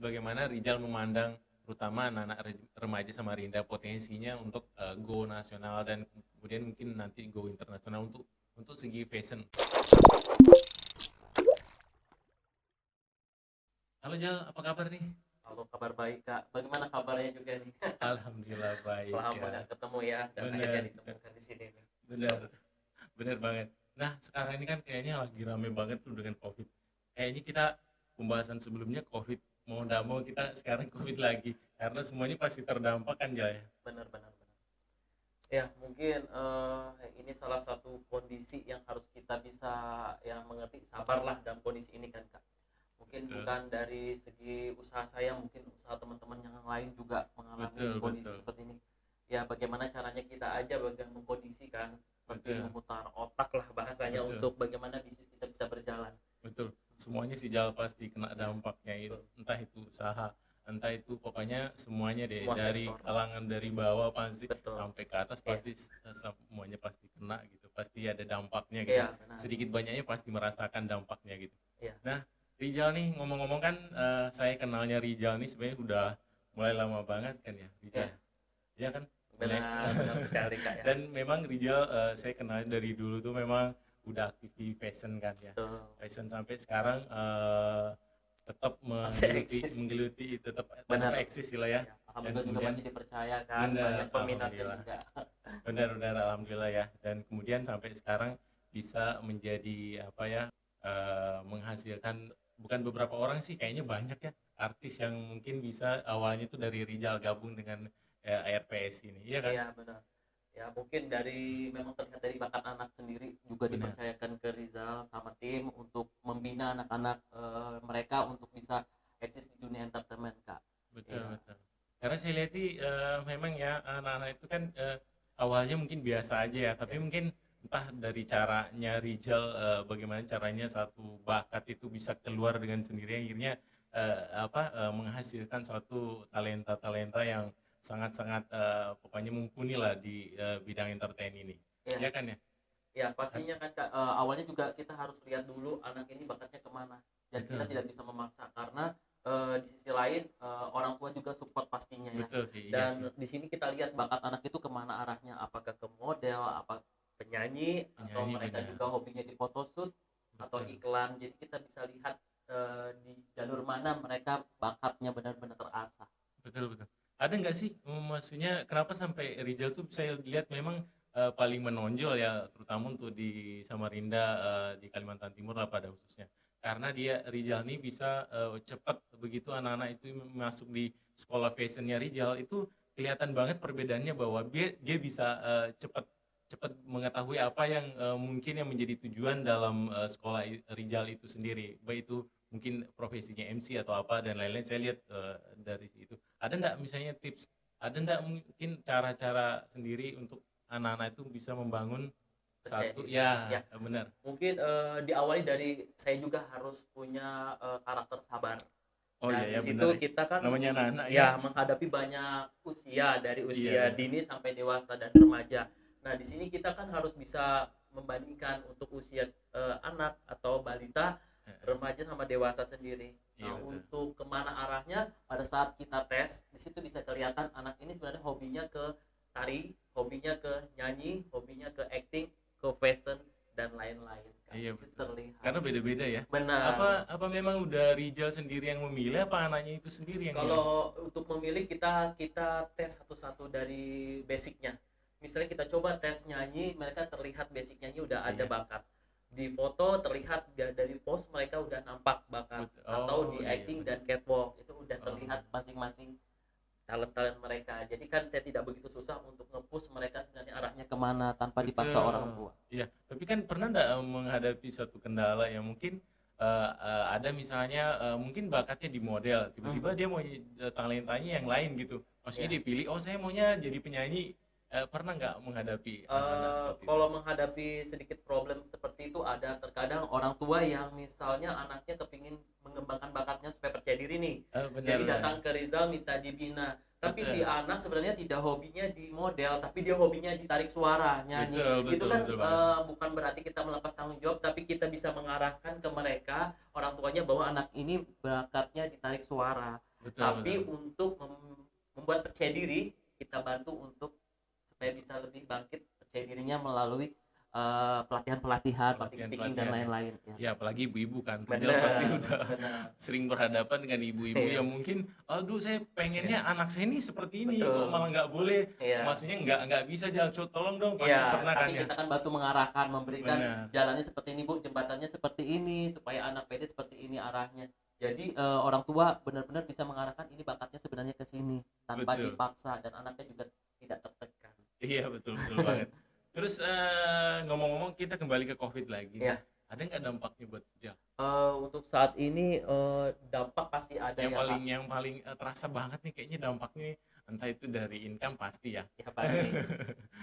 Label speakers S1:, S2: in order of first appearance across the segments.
S1: bagaimana Rizal memandang terutama anak-anak remaja Samarinda potensinya untuk go nasional dan kemudian mungkin nanti go internasional untuk segi fashion. Halo Jal, apa kabar nih?
S2: Halo, kabar baik Kak. Bagaimana kabarnya juga nih?
S1: Alhamdulillah baik
S2: Lama
S1: ya.
S2: nggak ketemu ya, dan akhirnya
S1: Bener,
S2: ditemukan di sini nih.
S1: bener, bener banget. Nah, sekarang ini kan kayaknya lagi rame banget tuh dengan COVID. Kayaknya kita pembahasan sebelumnya COVID, mau nggak mau kita sekarang COVID lagi. Karena semuanya pasti terdampak kan, Jal ya?
S2: Benar, benar, benar. Ya, mungkin ini salah satu kondisi yang harus kita bisa ya mengerti, sabarlah dalam kondisi ini kan Kak. Mungkin
S1: Betul,
S2: bukan dari segi usaha saya, mungkin usaha teman-teman yang lain juga mengalami
S1: betul,
S2: kondisi
S1: betul,
S2: seperti ini. Ya, bagaimana caranya kita aja bagian mengkondisikan, seperti
S1: betul,
S2: memutar otak lah bahasanya
S1: betul.
S2: untuk bagaimana bisnis kita bisa berjalan.
S1: Betul, semuanya sih Jal pasti kena
S2: Ya,
S1: dampaknya
S2: betul.
S1: entah itu usaha, entah itu pokoknya semuanya deh
S2: Semua
S1: dari
S2: sektor.
S1: kalangan dari bawah pasti
S2: Betul.
S1: sampai ke atas
S2: Iya,
S1: pasti semuanya pasti kena gitu, pasti ada dampaknya gitu.
S2: iya benar.
S1: Sedikit banyaknya pasti merasakan dampaknya gitu.
S2: Iya,
S1: Nah, Rizal nih ngomong-ngomong kan saya kenalnya Rizal nih sebenarnya udah mulai lama banget kan ya Rizal
S2: iya,
S1: ya. Iya kan? Mulai
S2: benar, benar sekali Kak ya.
S1: dan memang Rizal saya kenal dari dulu tuh memang udah aktif di fashion kan ya.
S2: Betul.
S1: Fashion sampai sekarang tetap
S2: Masih
S1: menggeluti
S2: eksis.
S1: menggeluti tetap tetap
S2: Benar.
S1: eksis lah ya.
S2: Ya,
S1: Dan
S2: alhamdulillah juga
S1: kemudian
S2: masih dipercaya kan, banyak
S1: benar
S2: peminatnya
S1: alhamdulillah.
S2: juga.
S1: Benar alhamdulillah ya. Dan kemudian sampai sekarang bisa menjadi apa ya menghasilkan bukan beberapa orang sih kayaknya banyak ya artis yang mungkin bisa awalnya tuh dari Rizal gabung dengan ARPS ini. Iya kan?
S2: Iya, benar. Ya, mungkin dari memang terlihat dari bakat anak sendiri juga
S1: Benar.
S2: dipercayakan ke Rizal sama tim untuk membina anak-anak mereka untuk bisa eksis di dunia entertainment Kak.
S1: Betul,
S2: Iya,
S1: betul. Karena saya lihat sih memang ya anak-anak itu kan awalnya mungkin biasa aja ya, tapi
S2: iya,
S1: mungkin entah dari caranya Rizal bagaimana caranya satu bakat itu bisa keluar dengan sendirinya akhirnya menghasilkan suatu talenta-talenta yang sangat-sangat pokoknya mumpuni lah di bidang entertain ini.
S2: iya.
S1: Ya kan ya?
S2: Ya
S1: Kan?
S2: pastinya kan Kak, awalnya juga kita harus lihat dulu anak ini bakatnya kemana, dan kita
S1: Betul.
S2: tidak bisa memaksa karena di sisi lain orang tua juga support pastinya ya.
S1: Betul sih, iya sih.
S2: Dan di sini kita lihat bakat anak itu kemana arahnya, apakah ke model, apa penyanyi, atau
S1: Penyanyi
S2: mereka
S1: benar.
S2: juga hobinya di photoshoot atau
S1: Betul.
S2: iklan. Jadi kita bisa lihat di jalur mana mereka bakatnya benar-benar terasah.
S1: Betul betul. Ada nggak sih, maksudnya kenapa sampai Rizal tuh saya lihat memang paling menonjol ya, terutama untuk di Samarinda di Kalimantan Timur lah pada khususnya. Karena dia Rizal ini bisa cepat begitu anak-anak itu masuk di sekolah fashionnya Rizal itu kelihatan banget perbedaannya bahwa dia bisa cepat cepat mengetahui apa yang mungkin yang menjadi tujuan dalam sekolah Rizal itu sendiri, baik itu mungkin profesinya MC atau apa dan lain-lain. Saya lihat dari situ ada nggak misalnya tips, ada nggak mungkin cara-cara sendiri untuk anak-anak itu bisa membangun
S2: Percaya
S1: satu
S2: diri
S1: ya
S2: ya.
S1: benar.
S2: Mungkin diawali dari saya juga harus punya karakter sabar.
S1: Oh iya
S2: Dan di
S1: ya benar
S2: situ
S1: ya,
S2: kita kan
S1: namanya anak-anak ya.
S2: ya menghadapi banyak usia, dari
S1: Iya
S2: usia
S1: benar.
S2: dini sampai dewasa dan remaja. Nah, di sini kita kan harus bisa membandingkan untuk usia anak atau balita, remaja sama dewasa sendiri.
S1: Iya
S2: Nah,
S1: betul.
S2: untuk kemana arahnya pada saat kita tes, di situ bisa kelihatan anak ini sebenarnya hobinya ke tari, hobinya ke nyanyi, hobinya ke acting, ke fashion dan lain-lain. Kak.
S1: Iya
S2: Di situ
S1: betul,
S2: terlihat.
S1: karena beda-beda ya.
S2: Benar.
S1: Apa memang udah Rizal sendiri yang memilih apa anaknya itu sendiri yang milih?
S2: Kalau untuk memilih kita tes satu-satu dari basicnya. Misalnya kita coba tes nyanyi, mereka terlihat basic nyanyi udah ada
S1: Iya
S2: bakat. Di foto terlihat dari pose mereka udah nampak bakat.
S1: betul.
S2: Atau di
S1: Oh iya
S2: acting
S1: benar.
S2: dan catwalk itu udah
S1: Oh.
S2: terlihat masing-masing talent-talent mereka. Jadi kan saya tidak begitu susah untuk nge-push mereka sebenarnya arahnya kemana tanpa dipaksa orang
S1: Betul.
S2: tua.
S1: Iya, tapi kan pernah nggak menghadapi suatu kendala yang mungkin ada misalnya mungkin bakatnya di model, tiba-tiba
S2: Mhm.
S1: dia mau talentanya yang lain gitu. Maksudnya
S2: Ya.
S1: dipilih, oh saya maunya jadi penyanyi. Pernah nggak menghadapi anak-anak seperti itu?
S2: Kalau menghadapi sedikit problem seperti itu ada terkadang orang tua yang misalnya anaknya kepingin mengembangkan bakatnya supaya percaya diri nih.
S1: Benar
S2: Jadi
S1: benar.
S2: datang ke Rizal minta dibina. Tapi si
S1: Betul.
S2: anak sebenarnya tidak hobinya di model, tapi dia hobinya di tarik suara, nyanyi.
S1: Betul
S2: Itu
S1: betul
S2: kan
S1: betul banget.
S2: bukan berarti kita melepas tanggung jawab, tapi kita bisa mengarahkan ke mereka orang tuanya bahwa anak ini bakatnya di tarik suara.
S1: betul
S2: Tapi
S1: betul.
S2: untuk membuat percaya diri, kita bantu untuk supaya bisa lebih bangkit percaya dirinya melalui pelatihan-pelatihan, public speaking dan
S1: Pelatihan-pelatihan ya.
S2: lain-lain ya.
S1: Ya apalagi ibu-ibu kan, Rijal pasti
S2: Benar,
S1: udah
S2: benar.
S1: sering berhadapan dengan ibu-ibu
S2: Iya,
S1: yang mungkin, aduh saya
S2: iya,
S1: pengennya anak saya ini seperti ini, kok
S2: betul.
S1: malah nggak boleh,
S2: Iya.
S1: maksudnya nggak bisa Jal, tolong dong, pasti
S2: Iya,
S1: pernah kan
S2: tapi
S1: ya.
S2: kita kan bantu mengarahkan, memberikan
S1: Benar,
S2: jalannya seperti ini Bu, jembatannya seperti ini, supaya anak PD seperti ini arahnya. Jadi orang tua benar-benar bisa mengarahkan ini bakatnya sebenarnya ke sini tanpa
S1: betul.
S2: dipaksa dan anaknya juga tidak tertekan.
S1: Iya betul betul banget. Terus ngomong-ngomong kita kembali ke COVID lagi nih,
S2: Ya,
S1: ada nggak dampaknya buat Rijal?
S2: untuk saat ini dampak pasti ada
S1: Yang
S2: ya
S1: paling
S2: Kak.
S1: yang paling terasa banget nih kayaknya dampaknya, entah itu dari income pasti ya.
S2: Ya pasti.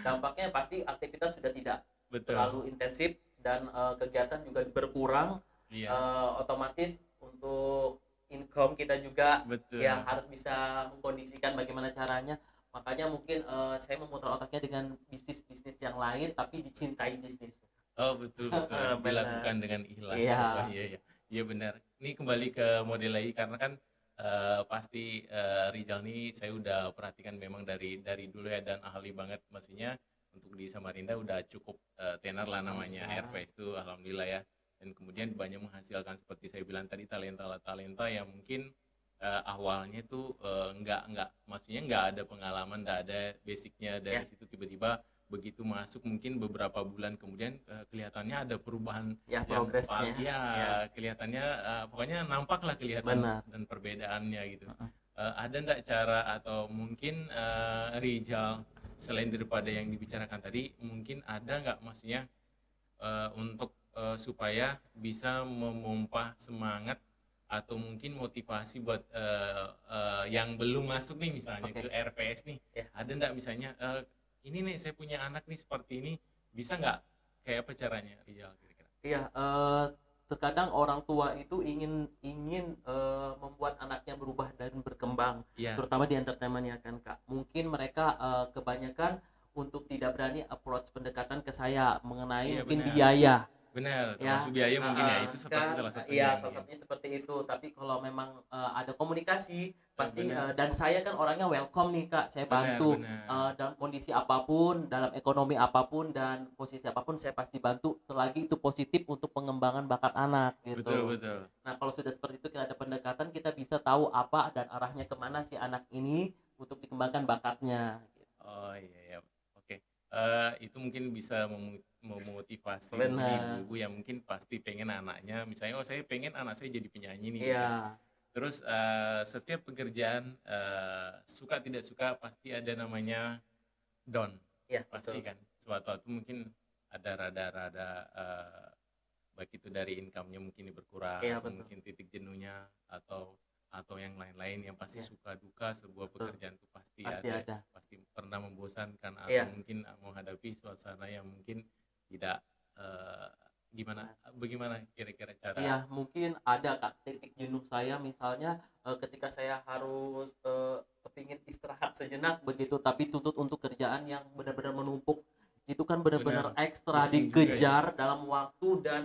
S2: Dampaknya pasti aktivitas sudah tidak
S1: Betul.
S2: terlalu intensif dan kegiatan juga berkurang.
S1: Iya,
S2: Otomatis untuk income kita juga ya
S1: betul.
S2: harus bisa mengkondisikan bagaimana caranya. Makanya mungkin saya memutar otaknya dengan bisnis-bisnis yang lain tapi dicintai bisnis.
S1: Oh, betul betul.
S2: Benar.
S1: Dilakukan dengan ikhlas ya. Wah,
S2: Iya.
S1: iya iya. Iya benar. Ini kembali ke model lagi karena kan pasti Rizal nih saya udah perhatikan memang dari dulu ya dan ahli banget maksudnya untuk di Samarinda udah cukup tenar lah namanya
S2: Alhamdulillah.
S1: Airways itu alhamdulillah ya. Dan kemudian banyak menghasilkan seperti saya bilang tadi talenta-talenta yang mungkin awalnya tuh nggak maksudnya nggak ada pengalaman, nggak ada basicnya
S2: Ya,
S1: dari situ tiba-tiba begitu masuk mungkin beberapa bulan kemudian kelihatannya ada perubahan
S2: ya
S1: yang
S2: progresnya.
S1: ya
S2: Ya,
S1: kelihatannya pokoknya nampak lah kelihatan
S2: benar.
S1: dan perbedaannya gitu.
S2: Heeh.
S1: Ada nggak cara atau mungkin Rijal selain daripada yang dibicarakan tadi mungkin ada nggak maksudnya untuk supaya bisa memompa semangat atau mungkin motivasi buat yang belum masuk nih misalnya ke
S2: Oke.
S1: RPS nih,
S2: Ya.
S1: ada nggak misalnya ini nih saya punya anak nih seperti ini, bisa nggak kayak apa caranya Rijal kira-kira?
S2: Iya, terkadang orang tua itu ingin ingin membuat anaknya berubah dan berkembang,
S1: Iya,
S2: terutama di entertainment ya kan Kak. Mungkin mereka kebanyakan untuk tidak berani approach pendekatan ke saya mengenai
S1: iya
S2: mungkin
S1: benar,
S2: biaya.
S1: benar termasuk
S2: Ya,
S1: biaya mungkin ya
S2: heeh,
S1: itu pasti
S2: kan,
S1: salah satunya
S2: iya
S1: ya
S2: salah
S1: mungkin.
S2: satunya seperti itu. Tapi kalau memang ada komunikasi pasti
S1: Benar,
S2: dan saya kan orangnya welcome nih Kak, saya
S1: benar,
S2: bantu
S1: benar,
S2: dalam kondisi apapun, dalam ekonomi apapun dan posisi apapun saya pasti bantu selagi itu positif untuk pengembangan bakat anak
S1: betul
S2: gitu.
S1: betul.
S2: Nah kalau sudah seperti itu kita ada pendekatan kita bisa tahu apa dan arahnya kemana si anak ini untuk dikembangkan bakatnya.
S1: Oh iya ya, oke. Itu mungkin bisa memotivasi mungkin
S2: Benar,
S1: ibu-ibu yang mungkin pasti pengen anaknya, misalnya, oh saya pengen anak saya jadi penyanyi nih gitu.
S2: iya,
S1: Terus setiap pekerjaan suka tidak suka pasti ada namanya down,
S2: iya
S1: pasti
S2: betul,
S1: kan. Suatu waktu mungkin ada rada-rada baik itu dari income-nya mungkin berkurang
S2: iya
S1: atau
S2: betul,
S1: mungkin titik jenuhnya atau yang lain-lain yang pasti
S2: iya
S1: suka duka sebuah
S2: betul,
S1: pekerjaan itu pasti
S2: pasti
S1: ada,
S2: ada,
S1: pasti pernah membosankan atau
S2: iya.
S1: mungkin menghadapi suasana yang mungkin tidak eh, gimana
S2: Benar.
S1: bagaimana kira-kira cara.
S2: Iya, mungkin ada Kak, titik jenuh saya misalnya ketika saya harus kepingin istirahat sejenak begitu, tapi tuntut untuk kerjaan yang benar-benar menumpuk. Itu kan
S1: Benar,
S2: benar-benar ekstra
S1: pusing juga ya.
S2: dikejar dalam waktu dan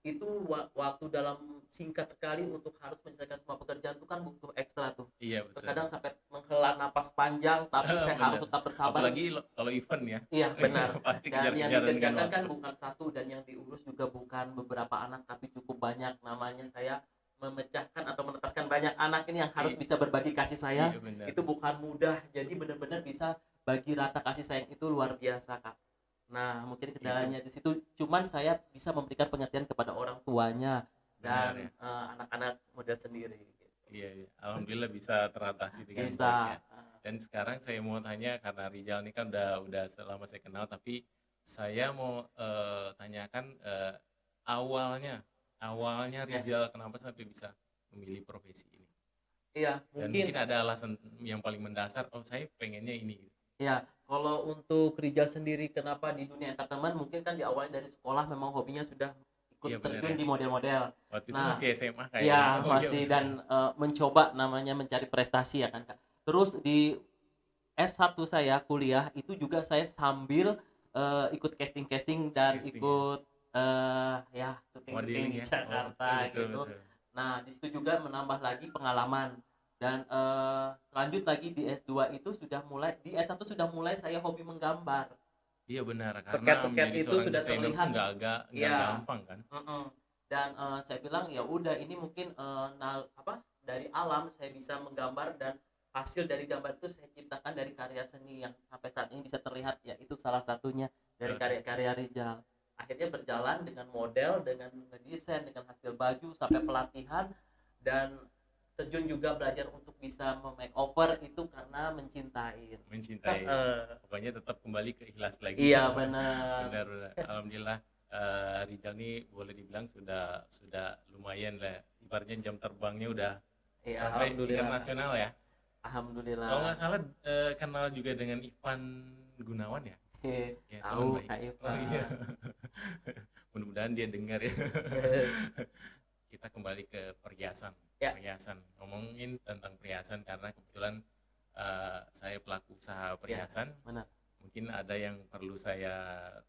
S2: itu waktu dalam singkat sekali untuk harus menyelesaikan semua pekerjaan itu kan butuh ekstra tuh.
S1: Iya betul.
S2: Terkadang sampai menghela napas panjang, tapi saya harus
S1: Benar,
S2: tetap bersabar.
S1: apalagi kalau event ya.
S2: Iya, benar.
S1: Pasti
S2: Dan yang
S1: kejar-kejaran dengan
S2: dikerjakan kan
S1: waktu.
S2: bukan satu dan yang diurus juga bukan beberapa anak tapi cukup banyak. Namanya saya memecahkan atau menetaskan banyak anak ini yang harus
S1: I-
S2: bisa berbagi kasih sayang.
S1: iya benar.
S2: Itu bukan mudah. Jadi benar-benar bisa bagi rata kasih sayang itu luar biasa, Kak. Nah, mungkin
S1: Itu
S2: kendalanya di situ. Cuman saya bisa memberikan pengertian kepada orang tuanya
S1: benar
S2: dan
S1: ya.
S2: anak-anak model sendiri. Gitu.
S1: Iya, iya. Alhamdulillah bisa teratasi dengan baik ya.
S2: Bisa.
S1: Dan sekarang saya mau tanya karena Rijal ini kan udah selama saya kenal, tapi saya mau tanyakan awalnya awalnya
S2: Ya,
S1: Rijal kenapa sampai bisa memilih profesi ini?
S2: iya,
S1: Dan
S2: mungkin
S1: mungkin ada alasan yang paling mendasar, oh saya pengennya ini.
S2: ya, kalau untuk Rijal sendiri kenapa di dunia entertainment mungkin kan diawali dari sekolah memang hobinya sudah
S1: Iya
S2: ikut
S1: benar
S2: terjun
S1: ya.
S2: di model-model.
S1: Waktu itu
S2: Nah,
S1: masih SMA kayaknya.
S2: ya
S1: Oh iya
S2: masih
S1: benar.
S2: dan mencoba namanya mencari prestasi ya kan Kak. Terus di S1 saya kuliah itu juga saya sambil ikut casting-casting dan
S1: Casting ya.
S2: ikut ya syuting-syuting
S1: Modeling
S2: di
S1: ya. Oh betul
S2: Jakarta
S1: betul
S2: gitu.
S1: betul.
S2: Nah, di situ juga menambah lagi pengalaman. Dan lanjut lagi di S2 itu sudah mulai, di S1 sudah mulai saya hobi menggambar.
S1: Iya benar, karena
S2: Sket-sket
S1: menjadi
S2: itu
S1: seorang
S2: sudah
S1: desainer tuh
S2: terlihat.
S1: nggak
S2: Ya.
S1: gampang kan.
S2: Dan saya bilang ya udah, ini mungkin dari alam saya bisa menggambar, dan hasil dari gambar itu saya ciptakan dari karya seni yang sampai saat ini bisa terlihat, ya itu salah satunya dari
S1: Salah satu.
S2: karya-karya Rijal. Akhirnya berjalan dengan model, dengan ngedesain, dengan hasil baju, sampai pelatihan, dan terjun juga belajar untuk bisa memakeover itu karena mencintai.
S1: Mencintai, pokoknya tetap kembali ke ikhlas lagi
S2: Iya
S1: ya.
S2: benar.
S1: Benar, benar. Alhamdulillah, Rizal nih boleh dibilang sudah lumayan lah, ibaratnya jam terbangnya udah
S2: Iya,
S1: sampai tingkat
S2: alhamdulillah Kak.
S1: nasional ya. Kalau
S2: Alhamdulillah.
S1: nggak salah kenal juga dengan Ivan Gunawan ya. Ya teman
S2: Tahu
S1: baik.
S2: Kak
S1: Oh iya.
S2: Ivan.
S1: Mudah-mudahan dia dengar ya. Kita kembali ke perhiasan.
S2: Ya,
S1: Perhiasan. Ngomongin tentang perhiasan karena kebetulan saya pelaku usaha
S2: ya,
S1: perhiasan.
S2: benar.
S1: Mungkin ada yang perlu saya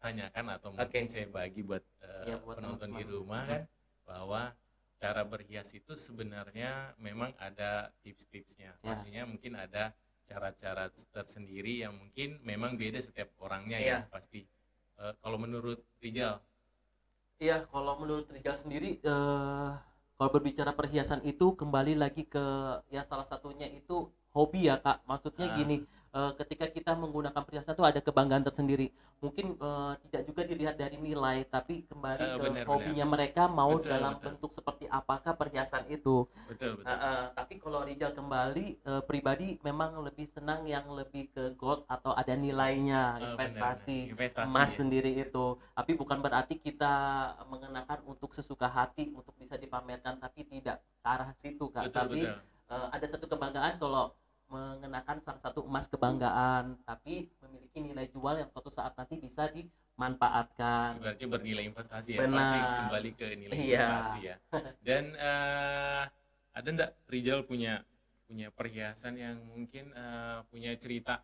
S1: tanyakan atau
S2: Oke.
S1: mungkin saya bagi buat
S2: Ya, buat
S1: penonton di
S2: teman-teman.
S1: rumah kan, bahwa cara berhias itu sebenarnya memang ada tips-tipsnya.
S2: Ya.
S1: Maksudnya mungkin ada cara-cara tersendiri yang mungkin memang beda setiap orangnya
S2: Ya.
S1: ya pasti. Kalau menurut Rijal,
S2: Iya, kalau menurut Rijal sendiri, kalau berbicara perhiasan itu kembali lagi ke, ya salah satunya itu hobi ya Kak. Maksudnya
S1: ah,
S2: gini, ketika kita menggunakan perhiasan itu ada kebanggaan tersendiri. Mungkin tidak juga dilihat dari nilai, tapi kembali ke
S1: benar-benar,
S2: hobinya mereka mau
S1: betul
S2: dalam
S1: betul
S2: bentuk seperti apakah perhiasan itu.
S1: betul betul.
S2: Tapi kalau Rijal kembali, pribadi memang lebih senang yang lebih ke gold atau ada nilainya,
S1: Benar-benar
S2: investasi
S1: investasi
S2: emas
S1: ya.
S2: sendiri itu. Tapi bukan berarti kita mengenakan untuk sesuka hati untuk bisa dipamerkan, tapi tidak ke arah situ Kak.
S1: Betul
S2: Tapi
S1: betul.
S2: ada satu kebanggaan kalau mengenakan salah satu emas kebanggaan, tapi memiliki nilai jual yang suatu saat nanti bisa dimanfaatkan.
S1: Ibaratnya bernilai investasi ya, pasti
S2: Benar.
S1: kembali ke nilai investasi
S2: Iya.
S1: ya. Dan ada ndak Rijal punya punya perhiasan yang mungkin punya cerita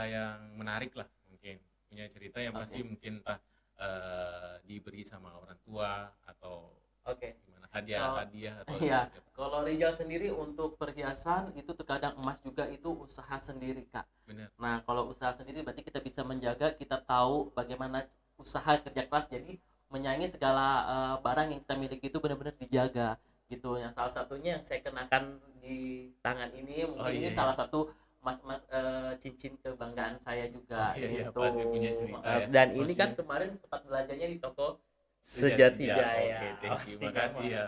S1: yang menarik lah, mungkin punya cerita yang pasti
S2: Oke.
S1: mungkin entah diberi sama orang tua atau
S2: Oke.
S1: gimana, hadiah
S2: Kalau
S1: hadiah atau
S2: iya,
S1: seperti apa.
S2: kalau Rijal sendiri untuk perhiasan itu terkadang emas juga itu usaha sendiri, Kak.
S1: Benar.
S2: Nah, kalau usaha sendiri berarti kita bisa menjaga, kita tahu bagaimana usaha kerja keras. Jadi menyayangi segala barang yang kita miliki itu benar-benar dijaga gitu. Yang salah satunya yang saya kenakan di tangan ini,
S1: Oh
S2: mungkin ini
S1: iya
S2: salah
S1: iya.
S2: satu mas-mas cincin kebanggaan saya
S1: Oh
S2: juga
S1: iya iya,
S2: itu.
S1: pasti punya cerita ya.
S2: Dan ini kan
S1: Maksudnya
S2: kemarin sempat belajarnya di toko
S1: Sejati
S2: Sejati
S1: Oke,
S2: Jaya.
S1: thank you.
S2: Pasti
S1: Makasih
S2: kamu.
S1: ya.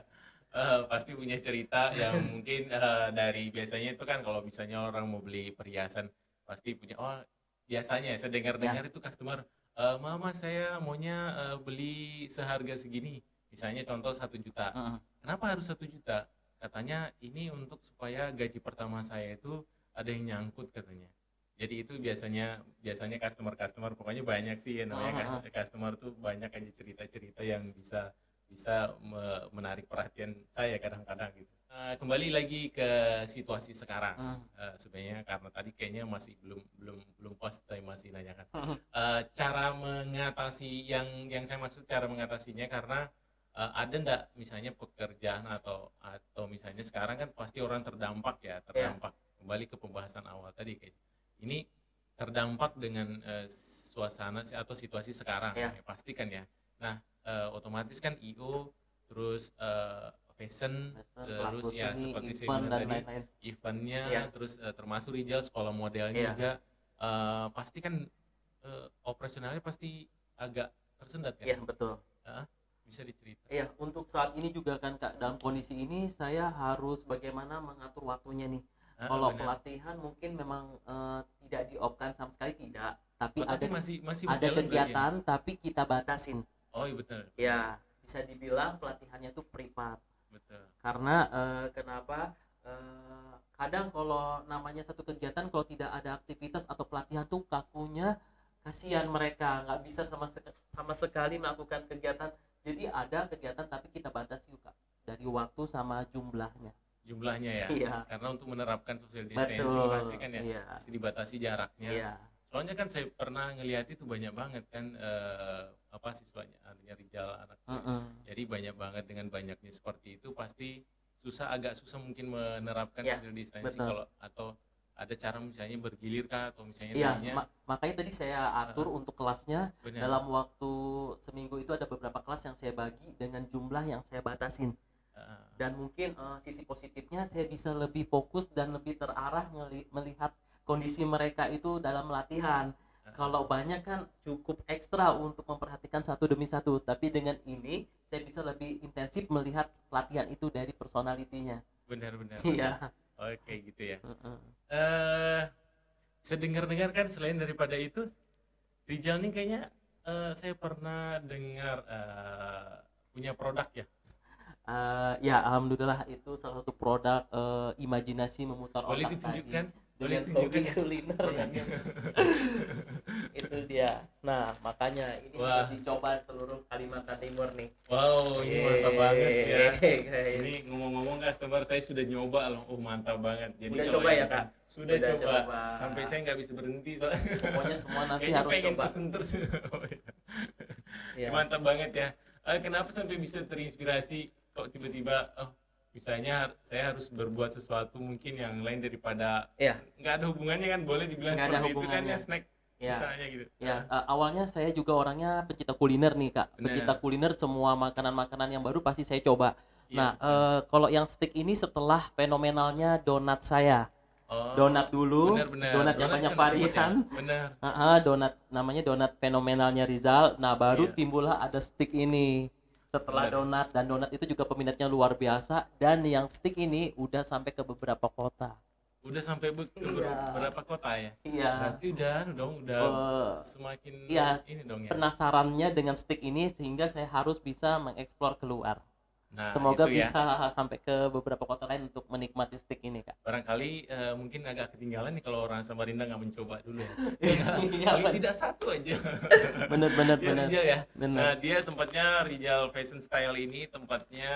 S1: Pasti punya cerita yang mungkin dari biasanya itu kan kalau misalnya orang mau beli perhiasan pasti punya, oh biasanya ya saya
S2: Ya.
S1: dengar-dengar itu customer, mama saya maunya beli seharga segini, misalnya contoh 1 juta.
S2: Mm.
S1: Kenapa harus 1 juta? Katanya ini untuk supaya gaji pertama saya itu ada yang nyangkut katanya. Jadi itu biasanya biasanya customer-customer pokoknya banyak sih ya namanya
S2: Mm.
S1: customer tuh banyak aja cerita-cerita yang bisa bisa menarik perhatian saya kadang-kadang gitu. Kembali lagi ke situasi sekarang.
S2: Mm.
S1: Sebenarnya karena tadi kayaknya masih belum belum belum pas saya masih nanyakan.
S2: Mm.
S1: Cara mengatasi yang saya maksud cara mengatasinya karena ada ndak misalnya pekerjaan atau misalnya sekarang kan pasti orang terdampak ya,
S2: Ya.
S1: terdampak kembali ke pembahasan awal tadi kayak ini terdampak dengan suasana atau situasi sekarang
S2: Ya.
S1: ya pasti kan ya. Nah, otomatis kan IO terus fashion
S2: Pelaku
S1: terus ya
S2: seni,
S1: seperti saya
S2: event
S1: bilang
S2: dan
S1: tadi
S2: lain-lain.
S1: eventnya
S2: Ya.
S1: terus termasuk Rijal sekolah modelnya
S2: Ya.
S1: juga pasti kan operasionalnya pasti agak tersendat kan.
S2: Ya, betul.
S1: Bisa diceritain.
S2: Iya, untuk saat ini juga kan Kak, dalam kondisi ini saya harus bagaimana mengatur waktunya nih. Kalau
S1: Benar.
S2: pelatihan mungkin memang tidak di-off-kan sama sekali, tidak. Tapi
S1: Oh, tapi
S2: ada
S1: masih
S2: ada
S1: berjalan berarti ya?
S2: kegiatan tapi kita batasin.
S1: Oh iya betul,
S2: Ya, bisa dibilang pelatihannya itu privat.
S1: betul.
S2: Karena kenapa? Kadang kalau namanya satu kegiatan kalau tidak ada aktivitas atau pelatihan tuh kakunya, kasihan mereka nggak bisa sama sekali melakukan kegiatan. Jadi ada kegiatan tapi kita batasi Kak, dari waktu sama jumlahnya.
S1: Jumlahnya ya,
S2: Iya,
S1: karena untuk menerapkan social distancing
S2: betul.
S1: pasti kan ya
S2: Iya,
S1: pasti dibatasi jaraknya.
S2: iya.
S1: Soalnya kan saya pernah ngelihat itu banyak banget kan apa siswanya adanya Rijal anakku.
S2: Mm-mm.
S1: Jadi banyak banget dengan banyaknya seperti itu pasti agak susah mungkin menerapkan
S2: Ya,
S1: social distancing
S2: betul.
S1: kalau atau ada cara misalnya bergilir kah atau misalnya
S2: Iya,
S1: tadinya
S2: makanya tadi saya atur
S1: Heeh,
S2: untuk kelasnya
S1: benar.
S2: dalam waktu seminggu itu ada beberapa kelas yang saya bagi dengan jumlah yang saya batasin.
S1: Heeh,
S2: Dan mungkin sisi positifnya saya bisa lebih fokus dan lebih terarah melihat kondisi mereka itu dalam latihan.
S1: heeh.
S2: Kalau banyak kan cukup ekstra untuk memperhatikan satu demi satu, tapi dengan ini saya bisa lebih intensif melihat latihan itu dari personalitinya.
S1: Benar benar benar.
S2: Iya.
S1: Oke gitu ya.
S2: Heeh.
S1: Eh Sedengar-dengar kan selain daripada itu Rijal nih kayaknya saya pernah dengar punya produk ya.
S2: Ya, alhamdulillah itu salah satu produk imajinasi memutar
S1: Boleh
S2: otak tadi
S1: ditunjukkan? Boleh
S2: dengan
S1: ditunjukkan
S2: hobi
S1: ya
S2: kuliner yang
S1: produknya?
S2: itu dia. Nah, makanya ini harus
S1: Wah,
S2: dicoba seluruh Kalimantan Timur nih.
S1: wow, ini mantap banget ya.
S2: Guys.
S1: Ini ngomong-ngomong customer saya sudah nyoba loh. Oh, mantap banget. Jadi
S2: Udah
S1: kalau
S2: coba
S1: yang
S2: ya,
S1: kan
S2: Kak?
S1: sudah
S2: Udah
S1: coba
S2: coba.
S1: sampai saya nggak bisa berhenti soalnya.
S2: Pokoknya semua nanti
S1: Kayaknya
S2: harus
S1: pengen
S2: coba.
S1: pesen terus. Oh, iya. Ya,
S2: Ya.
S1: mantap banget ya. Kenapa sampai bisa terinspirasi kok tiba-tiba oh misalnya saya harus berbuat sesuatu mungkin yang lain daripada
S2: Ya,
S1: nggak ada hubungannya kan boleh dibilang
S2: nggak ada
S1: seperti itu kan ya
S2: hubungannya.
S1: snack
S2: Ya.
S1: misalnya gitu.
S2: Ya, awalnya saya juga orangnya pecinta kuliner nih, Kak. Pecinta
S1: Benar.
S2: kuliner, semua makanan-makanan yang baru pasti saya coba.
S1: Iya
S2: Nah,
S1: betul.
S2: kalau yang stick ini setelah fenomenalnya donat saya.
S1: Oh,
S2: Donat dulu,
S1: benar-benar.
S2: donat yang
S1: Donat
S2: banyak
S1: juga nggak sempet ya?
S2: varian.
S1: Benar.
S2: Donat namanya donat fenomenalnya Rizal. Nah, baru
S1: Iya,
S2: timbullah ada stick ini. Setelah
S1: benar.
S2: donat, dan donat itu juga peminatnya luar biasa, dan yang stick ini udah sampai ke beberapa kota.
S1: Udah sampai ke
S2: Iya.
S1: beberapa kota ya?
S2: Iya.
S1: Berarti udah anu dong, udah
S2: eh
S1: semakin
S2: Iya,
S1: ini dong ya.
S2: penasarannya dengan stick ini sehingga saya harus bisa mengeksplor keluar.
S1: Nah,
S2: Semoga
S1: itu ya.
S2: bisa sampai ke beberapa kota lain untuk menikmati stick ini, Kak.
S1: Barangkali mungkin agak ketinggalan nih kalau orang Samarinda nggak mencoba dulu ya.
S2: Iya,
S1: Paling tidak satu aja.
S2: bener bener
S1: Ya
S2: bener
S1: Rijal ya.
S2: bener.
S1: Nah, dia tempatnya Rijal Fashion Style ini tempatnya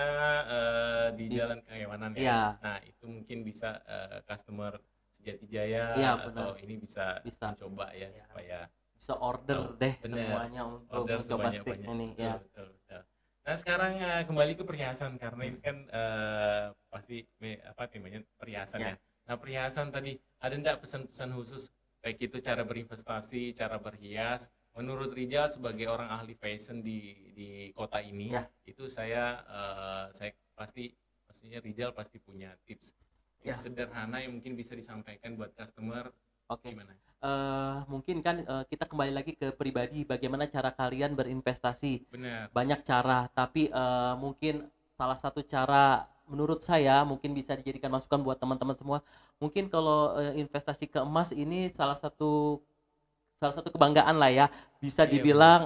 S1: di
S2: Di,
S1: Jalan Kehawanan ya.
S2: iya,
S1: Nah, itu mungkin bisa customer Sejati Jaya
S2: iya bener,
S1: atau ini bisa
S2: bisa.
S1: mencoba ya
S2: Ya,
S1: supaya
S2: bisa order
S1: tahu.
S2: deh
S1: Bener.
S2: semuanya untuk
S1: Order
S2: mencoba stick
S1: sebanyak-banyak.
S2: ini
S1: Betul,
S2: ya.
S1: betul, betul. Nah, sekarang kembali ke perhiasan karena ini kan pasti apa temanya perhiasan
S2: Ya,
S1: ya. Nah, perhiasan tadi ada enggak pesan-pesan khusus baik itu cara berinvestasi, cara berhias menurut Rijal sebagai orang ahli fashion di kota ini
S2: ya,
S1: itu saya pasti maksudnya Rijal pasti punya tips
S2: ya.
S1: tips sederhana yang mungkin bisa disampaikan buat customer
S2: Oke.
S1: gimana?
S2: Mungkin kan kita kembali lagi ke pribadi, bagaimana cara kalian berinvestasi.
S1: Benar.
S2: Banyak cara, tapi mungkin salah satu cara menurut saya mungkin bisa dijadikan masukan buat teman-teman semua. Mungkin kalau investasi ke emas ini salah satu kebanggaan lah ya. Bisa
S1: Iya benar.
S2: dibilang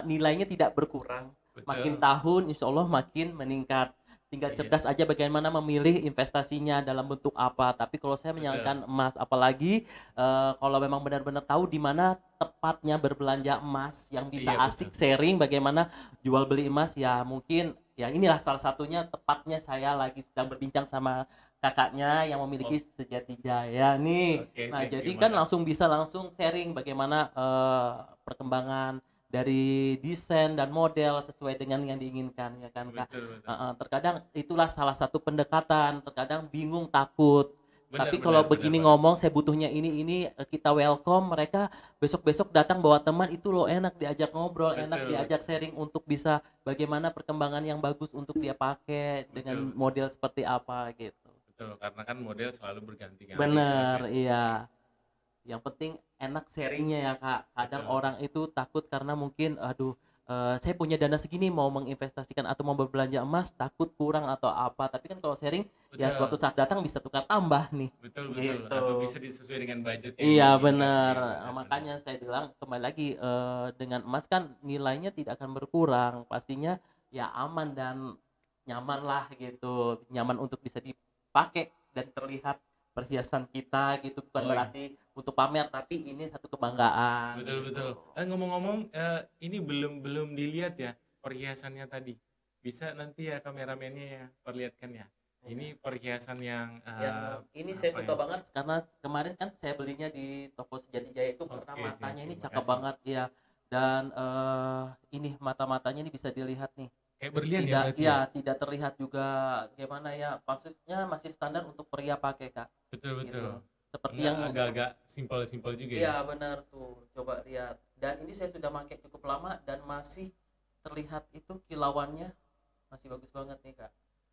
S2: nilainya tidak berkurang. Makin
S1: Betul.
S2: tahun insya Allah makin meningkat. Tinggal
S1: Iya,
S2: cerdas aja bagaimana memilih investasinya dalam bentuk apa. Tapi kalau saya
S1: betul.
S2: menyarankan emas, apalagi kalau memang benar-benar tahu di mana tepatnya berbelanja emas yang bisa
S1: Iya betul.
S2: asik sharing bagaimana jual beli emas, ya mungkin ya inilah salah satunya, tepatnya saya lagi sedang berbincang sama kakaknya yang
S1: Oh,
S2: memiliki Sejati Jaya nih.
S1: oke,
S2: Nah,
S1: thank
S2: jadi
S1: you,
S2: kan
S1: makasih.
S2: langsung sharing bagaimana perkembangan dari desain dan model sesuai dengan yang diinginkan, ya kan, Kak.
S1: Betul, betul.
S2: Terkadang itulah salah satu pendekatan, terkadang bingung, takut.
S1: Benar,
S2: Tapi kalau
S1: benar, benar
S2: begini
S1: banget.
S2: ngomong, saya butuhnya ini kita welcome mereka, besok-besok datang bawa teman, itu loh enak diajak ngobrol, enak
S1: Betul,
S2: diajak
S1: betul.
S2: sharing untuk bisa bagaimana perkembangan yang bagus untuk dia pakai dengan
S1: Betul, betul.
S2: model seperti apa gitu.
S1: Betul, karena kan model selalu berganti-ganti terus
S2: Bener,
S1: ya.
S2: iya. Yang penting enak sharingnya ya, Kak. Kadang
S1: Betul, betul.
S2: orang itu takut karena mungkin aduh, saya punya dana segini mau menginvestasikan atau mau berbelanja emas, takut kurang atau apa. Tapi kan kalau sharing ya suatu
S1: Betul,
S2: saat datang bisa tukar tambah nih.
S1: betul, betul. Atau
S2: Gitu.
S1: bisa disesuai dengan budget yang
S2: Iya
S1: diinginkan.
S2: bener.
S1: Iya, benar, benar.
S2: Makanya saya bilang kembali lagi, dengan emas kan nilainya tidak akan berkurang. Pastinya ya aman dan nyaman lah gitu. Nyaman untuk bisa dipakai dan terlihat perhiasan kita gitu. Bukan
S1: Oh iya,
S2: berarti untuk pamer, tapi ini satu kebanggaan
S1: betul, betul.
S2: gitu.
S1: Ngomong-ngomong, ini belum belum dilihat ya perhiasannya tadi. Bisa nanti ya kameramennya ya perlihatkan ya. Ini
S2: Iya.
S1: perhiasan yang
S2: Yang ini saya
S1: apa
S2: suka
S1: ya?
S2: banget karena kemarin kan saya belinya di toko Sejati Jaya itu, karena
S1: Oke, thank
S2: matanya
S1: you.
S2: ini cakep
S1: Makasih.
S2: banget ya. Dan ini mata-matanya ini bisa dilihat nih.
S1: Kayak berlian ya
S2: Tidak,
S1: berarti ya?
S2: ya tidak terlihat juga gimana ya, maksudnya masih standar untuk pria pakai Kak,
S1: Betul betul.
S2: gitu. Seperti
S1: Enggak,
S2: yang
S1: agak-agak simpel-simpel juga ya.
S2: iya benar tuh, coba lihat. Dan ini saya sudah pakai cukup lama dan masih terlihat itu kilauannya masih bagus banget nih Kak.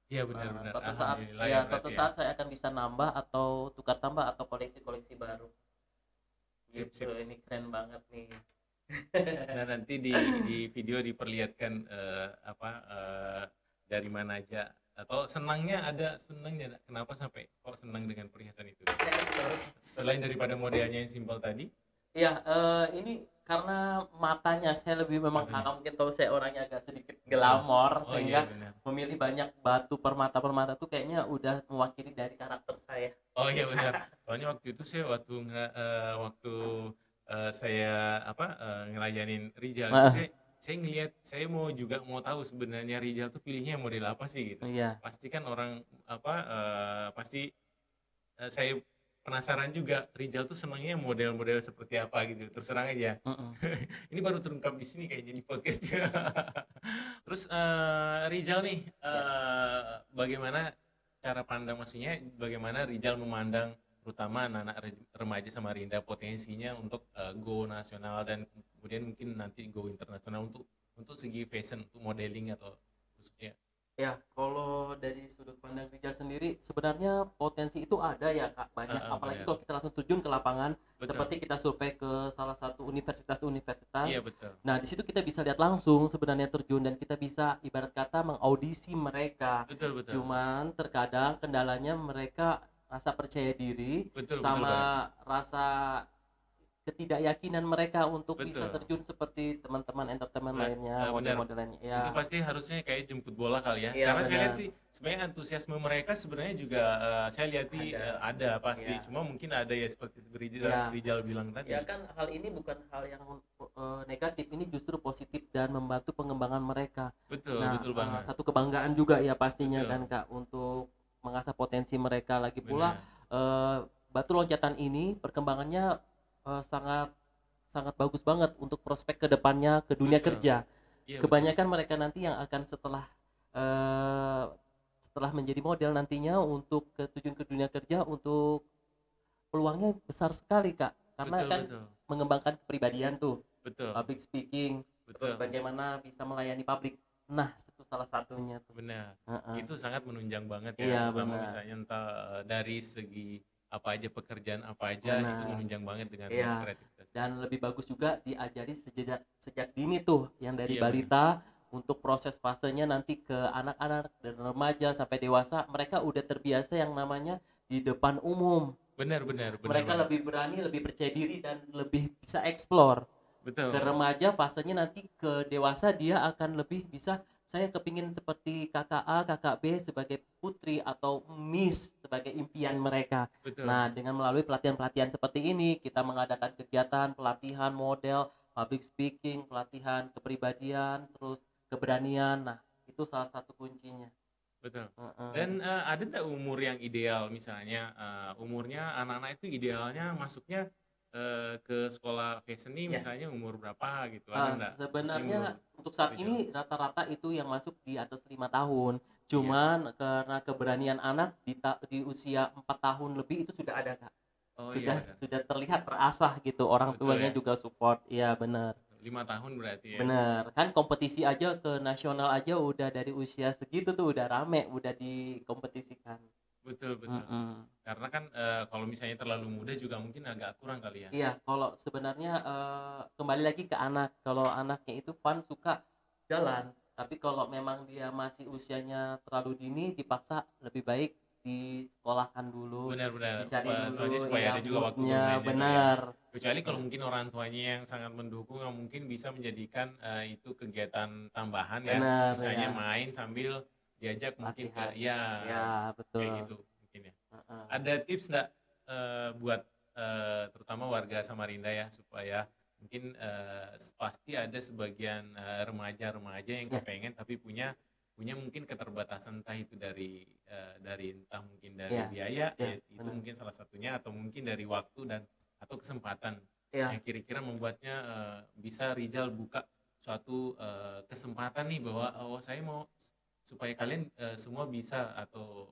S1: Iya benar-benar.
S2: Suatu saat
S1: Alhamdulillah ya
S2: ya suatu
S1: berarti ya.
S2: saat saya akan bisa nambah atau tukar tambah atau koleksi-koleksi baru.
S1: Sip
S2: Gitu,
S1: sip.
S2: ini keren banget nih.
S1: Nah, nanti di video diperlihatkan apa dari mana aja atau senangnya ada senangnya nggak? Kenapa sampai kok senang dengan perhiasan itu? Selain daripada modelnya yang simpel tadi,
S2: Ya, ini karena matanya saya lebih memang
S1: matanya.
S2: Kakak mungkin tahu saya orangnya agak sedikit
S1: Betul.
S2: glamor
S1: Oh iya
S2: sehingga
S1: benar.
S2: memilih banyak batu permata-permata tuh kayaknya udah mewakili dari karakter saya.
S1: Oh iya benar. Soalnya waktu itu saya waktu saya apa ngelayanin Rijal itu
S2: Heeh,
S1: saya ngelihat saya mau juga mau tahu sebenarnya Rijal tuh pilihnya model apa sih gitu.
S2: iya,
S1: Pasti kan orang apa pasti saya penasaran juga Rijal tuh senangnya model-model seperti apa gitu. Terus terang aja.
S2: mhm,
S1: Ini baru terungkap di sini kayaknya di podcastnya. Terus Rijal nih,
S2: ya.
S1: bagaimana cara pandang maksudnya bagaimana Rijal memandang terutama anak-anak remaja Samarinda potensinya untuk go nasional dan kemudian mungkin nanti go internasional untuk segi fashion, untuk modeling atau khususnya.
S2: Ya, kalau dari sudut pandang Rijal sendiri, sebenarnya potensi itu ada ya Kak, banyak. Apalagi
S1: Benar.
S2: kalau kita langsung terjun ke lapangan,
S1: Betul.
S2: seperti kita survei ke salah satu universitas-universitas.
S1: Iya betul.
S2: Nah, di situ kita bisa lihat langsung sebenarnya terjun dan kita bisa ibarat kata mengaudisi mereka.
S1: Betul betul.
S2: Cuman terkadang kendalanya mereka rasa percaya diri
S1: Betul betul banget.
S2: sama rasa ketidakyakinan mereka untuk bisa
S1: Betul.
S2: terjun seperti teman-teman entertainment lainnya,
S1: Benar.
S2: model-model lainnya. Ya,
S1: Itu pasti harusnya kayak jemput bola kali ya.
S2: iya
S1: Karena saya lihat
S2: benar.
S1: nih sebenarnya antusiasme mereka sebenarnya juga saya lihat
S2: Ada.
S1: ada pasti.
S2: Ya.
S1: Cuma mungkin ada ya seperti Rijal,
S2: Ya,
S1: Rijal bilang
S2: ya
S1: tadi.
S2: kan hal ini bukan hal yang negatif, ini justru positif dan membantu pengembangan mereka.
S1: Betul,
S2: Nah,
S1: betul banget.
S2: satu kebanggaan juga ya pastinya
S1: Betul.
S2: kan Kak untuk mengasah potensi mereka lagi pula
S1: Benar.
S2: batu loncatan ini perkembangannya sangat sangat bagus banget untuk prospek kedepannya ke dunia
S1: Betul.
S2: kerja.
S1: Iya betul.
S2: Kebanyakan mereka nanti yang akan eh, setelah menjadi model nantinya untuk terjun ke dunia kerja untuk peluangnya besar sekali Kak, karena
S1: Betul,
S2: kan
S1: betul.
S2: mengembangkan kepribadian tuh,
S1: Betul.
S2: public speaking, terus
S1: Betul.
S2: bagaimana bisa melayani publik. Nah, itu salah satunya tuh.
S1: Benar.
S2: Heeh.
S1: Itu sangat menunjang banget ya,
S2: Iya
S1: terutama
S2: benar,
S1: misalnya entah dari segi apa aja pekerjaan apa aja itu
S2: benar.
S1: menunjang banget dengan
S2: Iya.
S1: kreativitas itu.
S2: Dan lebih bagus juga diajari sejak sejak dini tuh, yang dari
S1: Iya benar.
S2: balita untuk proses fasenya nanti ke anak-anak dan remaja sampai dewasa, mereka udah terbiasa yang namanya di depan umum.
S1: Benar, benar, benar
S2: Mereka
S1: banget.
S2: lebih berani, lebih percaya diri dan lebih bisa explore. Ke
S1: Betul.
S2: remaja fasenya nanti ke dewasa dia akan lebih bisa saya kepingin seperti kakak A, kakak B sebagai putri atau Miss sebagai impian mereka.
S1: Betul.
S2: Nah, dengan melalui pelatihan-pelatihan seperti ini, kita mengadakan kegiatan pelatihan model, public speaking, pelatihan kepribadian, terus keberanian. Nah, itu salah satu kuncinya.
S1: Betul.
S2: Heeh.
S1: Dan ada nggak umur yang ideal misalnya umurnya anak-anak itu idealnya masuknya ke sekolah fashion nih
S2: Ya,
S1: misalnya umur berapa gitu ada nggak? Maksudnya menurut
S2: Sebenarnya untuk saat
S1: Rizal?
S2: ini rata-rata itu yang masuk di atas 5 tahun.
S1: Iya.
S2: Cuman karena keberanian anak di usia 4 tahun lebih itu sudah ada Kak.
S1: Oh iya
S2: Sudah
S1: benar.
S2: sudah terlihat terasah gitu. Orang
S1: Betul
S2: tuanya
S1: ya.
S2: juga support. Iya benar.
S1: 5 tahun berarti ya.
S2: Benar. Kan kompetisi aja ke nasional aja udah dari usia segitu tuh udah rame, udah dikompetisikan.
S1: Betul betul.
S2: Mm-mm.
S1: Karena kan kalau misalnya terlalu muda juga mungkin agak kurang kali ya.
S2: Iya, kalau sebenarnya kembali lagi ke anak. Kalau anaknya itu fun suka jalan, tapi kalau memang dia masih usianya terlalu dini, dipaksa lebih baik disekolahkan dulu,
S1: Benar-benar,
S2: dicari
S1: soalnya
S2: dulu
S1: supaya
S2: ya
S1: ada juga waktu
S2: moodnya
S1: bermainnya kali ya.
S2: benar.
S1: Kecuali kalau
S2: Heeh,
S1: mungkin orang tuanya yang sangat mendukung, yang mungkin bisa menjadikan itu kegiatan tambahan ya.
S2: benar
S1: Misalnya
S2: ya,
S1: main sambil diajak mungkin
S2: latihan.
S1: ke ya
S2: Ya,
S1: kayak
S2: betul.
S1: gitu mungkin ya.
S2: Heeh.
S1: Ada tips nggak buat terutama warga Samarinda ya supaya mungkin pasti ada sebagian remaja-remaja yang
S2: Ya,
S1: kepengen tapi punya punya mungkin keterbatasan entah itu dari entah mungkin dari
S2: ya,
S1: biaya ya
S2: ya,
S1: itu
S2: benar.
S1: mungkin salah satunya atau mungkin dari waktu dan atau kesempatan yang
S2: Ya,
S1: kira-kira membuatnya bisa Rijal buka suatu kesempatan nih bahwa oh saya mau supaya kalian semua bisa atau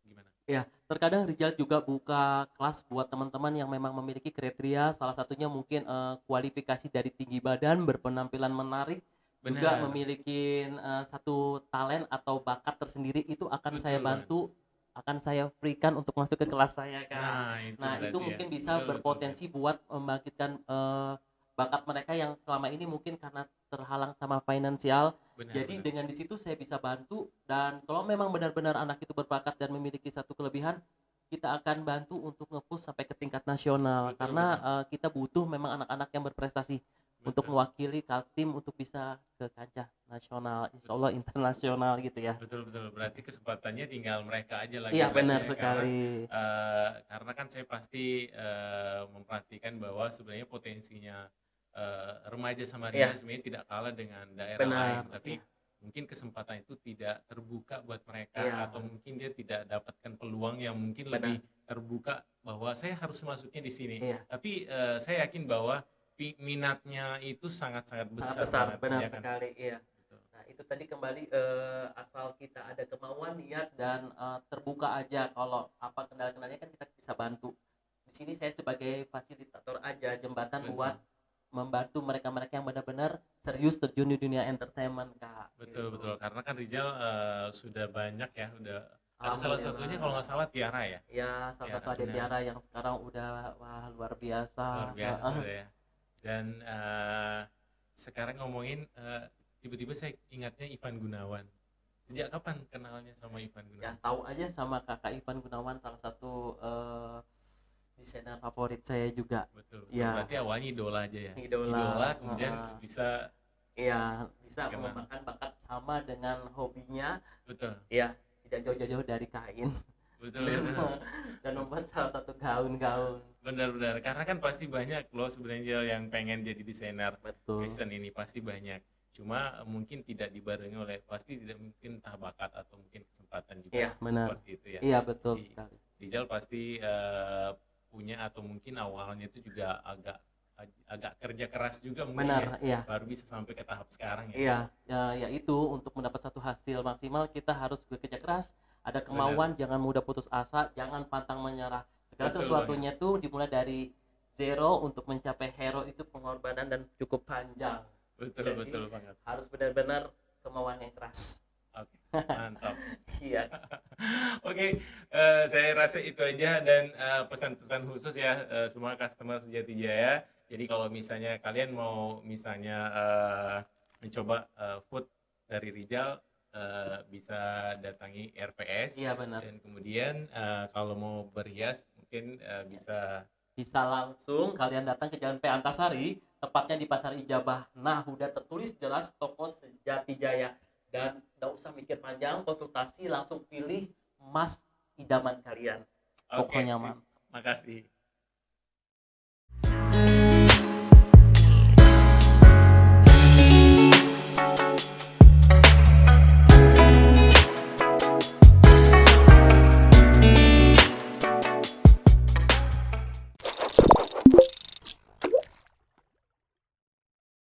S1: gimana?
S2: Ya, terkadang Rijal juga buka kelas buat teman-teman yang memang memiliki kriteria, salah satunya mungkin kualifikasi dari tinggi badan, berpenampilan menarik, juga
S1: Benar,
S2: memiliki satu talent atau bakat tersendiri, itu akan saya
S1: betul banget.
S2: bantu, akan saya free-kan untuk masuk ke kelas saya, Kak.
S1: Nah, itu
S2: Nah, itu
S1: berarti ya.
S2: mungkin bisa
S1: Betul betul betul.
S2: berpotensi buat membangkitkan bakat mereka yang selama ini mungkin karena terhalang sama finansial.
S1: Benar
S2: Jadi
S1: benar.
S2: dengan di situ saya bisa bantu, dan kalau memang benar-benar anak itu berbakat dan memiliki satu kelebihan, kita akan bantu untuk nge-push sampai ke tingkat nasional,
S1: Betul
S2: karena
S1: betul.
S2: kita butuh memang anak-anak yang berprestasi untuk
S1: Betul.
S2: mewakili Kaltim untuk bisa ke kancah nasional, insya Allah internasional gitu ya.
S1: Betul betul. Berarti kesempatannya tinggal mereka aja lagi
S2: Iya
S1: berarti
S2: benar
S1: ya,
S2: sekali.
S1: karena kan saya pasti memperhatikan bahwa sebenarnya potensinya remaja Samarinda
S2: Iya
S1: sebenarnya tidak kalah dengan daerah
S2: benar.
S1: lain, tapi
S2: Iya
S1: mungkin kesempatan itu tidak terbuka buat mereka
S2: iya
S1: atau mungkin dia tidak dapatkan peluang yang mungkin
S2: benar.
S1: lebih terbuka bahwa saya harus masuknya di sini.
S2: Iya
S1: Tapi saya yakin bahwa minatnya itu sangat-sangat
S2: sangat
S1: besar
S2: besar,
S1: banget,
S2: benar
S1: ya kan?
S2: sekali. Iya.
S1: Betul.
S2: Nah, itu tadi kembali asal kita ada kemauan, niat, dan terbuka aja. Kalau apa kendala-kendalanya kan kita bisa bantu. Di sini saya sebagai fasilitator aja, jembatan buat
S1: Betul.
S2: membantu mereka-mereka yang benar-benar serius terjun di dunia entertainment, Kak.
S1: Betul betul,
S2: Gitu.
S1: karena kan Rijal sudah banyak ya, udah ada salah satunya kalau nggak
S2: Alhamdulillah.
S1: salah Tiara ya.
S2: Ya, salah satu
S1: Tiara,
S2: adik
S1: benar,
S2: Tiara yang sekarang udah wah luar
S1: luar
S2: biasa.
S1: biasa sudah ya. Dan sekarang ngomongin tiba-tiba saya ingatnya Ivan Gunawan. Sejak kapan kenalnya sama Ivan
S2: Ya,
S1: Gunawan?
S2: tahu aja sama Kakak Ivan Gunawan, salah satu desainer favorit saya juga.
S1: Betul betul,
S2: Ya,
S1: berarti awalnya idola aja ya. Idola
S2: idola.
S1: kemudian bisa
S2: Iya, bisa
S1: dikenal.
S2: mengembangkan bakat sama dengan hobinya.
S1: Betul
S2: Iya, tidak jauh-jauh dari kain.
S1: betul
S2: dan
S1: betul.
S2: dan membuat salah satu gaun-gaun.
S1: Benar-benar, karena kan pasti banyak loh sebenarnya yang pengen jadi desainer
S2: Betul.
S1: fashion ini, pasti banyak. Cuma mungkin tidak dibarengi oleh, pasti tidak mungkin entah bakat atau mungkin kesempatan juga
S2: Iya, benar.
S1: seperti itu ya.
S2: Iya, betul
S1: Di
S2: sekali.
S1: Rizal pasti punya atau mungkin awalnya itu juga agak agak kerja keras juga mungkin ya,
S2: Benar, iya.
S1: baru bisa sampai ke tahap sekarang ya.
S2: Iya, ya, ya itu untuk mendapat satu hasil maksimal kita harus bekerja keras, ada
S1: Benar,
S2: kemauan, jangan mudah putus asa, jangan pantang menyerah. Segala
S1: betul banget.
S2: sesuatunya tuh dimulai dari zero, untuk mencapai hero itu pengorbanan dan cukup panjang.
S1: Betul
S2: Jadi
S1: betul banget.
S2: harus benar-benar kemauan yang keras.
S1: Oke, mantap.
S2: Iya.
S1: Oke, saya rasa itu aja, dan pesan-pesan khusus ya semua customer Sejati Jaya. Jadi kalau misalnya kalian mau misalnya mencoba food dari Rijal, bisa datangi RPS,
S2: Iya benar.
S1: dan kemudian kalau mau berhias mungkin bisa.
S2: Bisa langsung kalian datang ke Jalan P. Antasari, tepatnya di Pasar Ijabah. Nah, udah tertulis jelas toko Sejati Jaya. Dan gak usah mikir panjang, konsultasi langsung pilih emas idaman kalian.
S1: Oke,
S2: Pokoknya
S1: sip.
S2: mantap.
S1: Makasih.